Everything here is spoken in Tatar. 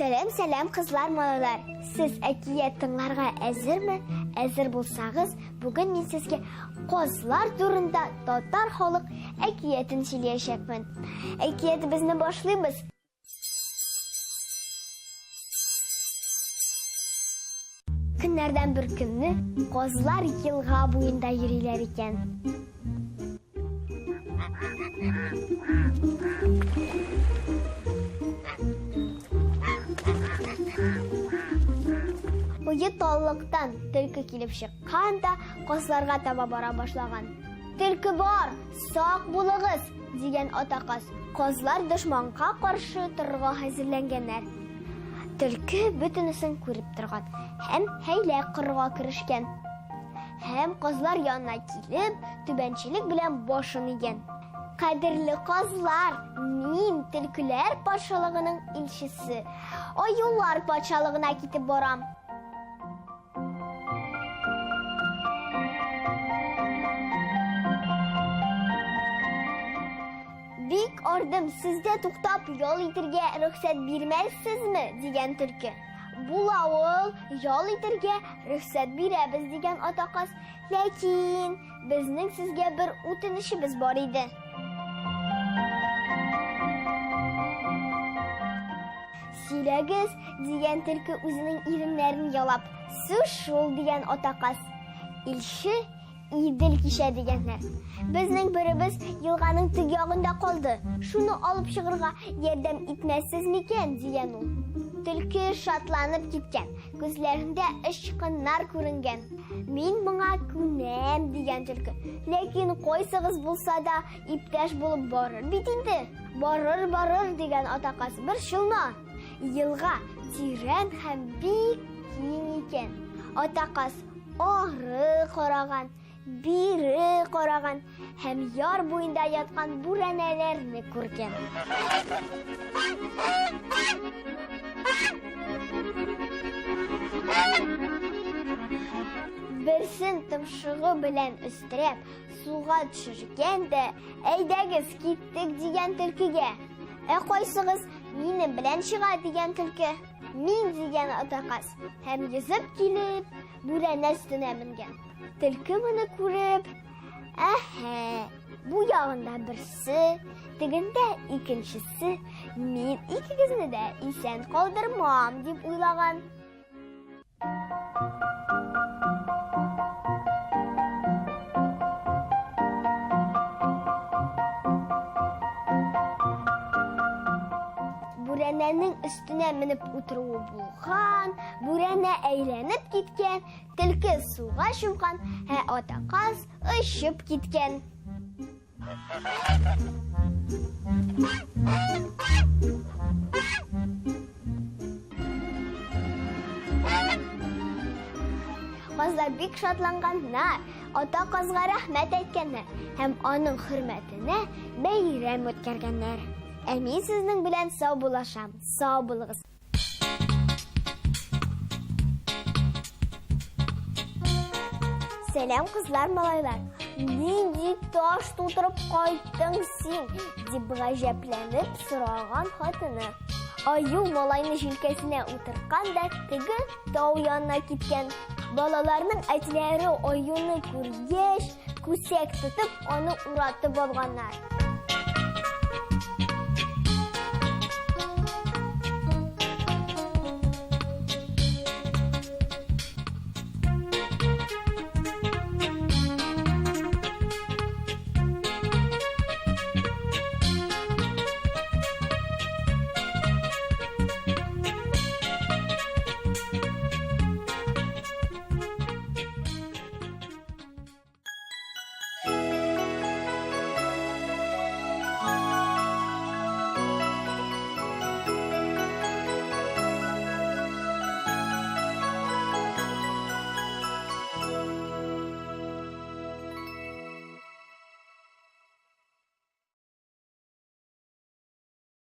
Сәлем кызлар, малайлар. Сез әкият тыңларга әзерме? Әзер булсагыз, бүген мин сезгә козлар турында татар халык әкиятен сөйләячәкмен. Әкиятебезне башлыйбыз. Көннәрдән бер көнне козлар елга буенда йөриләр икән. Буе таллыктан төлке килеп чыккан да козларга таба бара башлаган. Төлке бар, сак булыгыз, дигән атаказ. Козлар дошманга каршы торырга хәзерләнгәннәр. Төлке бөтенесен күреп торган һәм хәйлә кырга керешкән. Һәм козлар янына килеп, түбәнчелек белән башын игән. Кадерле козлар, мин төлкеләр патшалыгының илчесе. Аюлар патшалыгына китеп барам. Бик ардым, сездә туктап ял итәргә рөхсәт бирмәссезме? Дигән төлке. Була ул, ял итәргә рөхсәт бирәбез, дигән атаказ. Ләкин безнең сезгә бер үтенечебез бар иде. Сөйләгез, дигән төлке үзенең иреннәрен ялап. Шул, дигән атаказ. Илче Идел кичә дигәннәр. Безнең беребез елганың тег ягында калды. Шуны алып чыгырга ярдәм итмәссез микән, дигән ул. Төлке шатланып киткән. Күзләрендә ычкыннар күренгән. Мин моңа күнәм, дигән төлке. Ләкин койсыгыз булса да иптәш булып барыр бит инде. Барыр, дигән атаказ. Бер шулма. Елга тирән һәм бик киң икән. Атаказ ары караган, бире караган һәм яр буенда яткан бүрәнәләрне күргән. Берсен тымшыгы белән өстерәп, суга төшергән дә, әйдәгез киттек, дигән төлкегә. Кайсыгыз минем белән чыга, дигән төлке. Мин, дигән атаказ. Һәм йөзеп килеп, бүрәнә өстенә менгән. Төлке моны күреп, бу ягында берсе, тегендә икенчесе, мин икегезне дә исән калдырмам, дип уйлаган. Бүрәнәнең өстенә менеп утыруы булган, бүрәнә әйләнеп киткән, төлке суга чумган, атаказ очып киткән. Козлар бик шатланганнар, атаказга рәхмәт әйткәннәр һәм аның хөрмәтенә бәйрәм үткәргәннәр. Мин сезнең белән сау булашам. Сау булыгыз. Сәлам кызлар, малайлар. Нинди таш тутырып кайттың син? Дип гаҗәпләнеп сораган хатыны. Аю малайны җилкәсенә утырткан да теге тау янына киткән. Балаларның әтиләре аюны күргәч, күсәк тотып, аны уратып алганнар.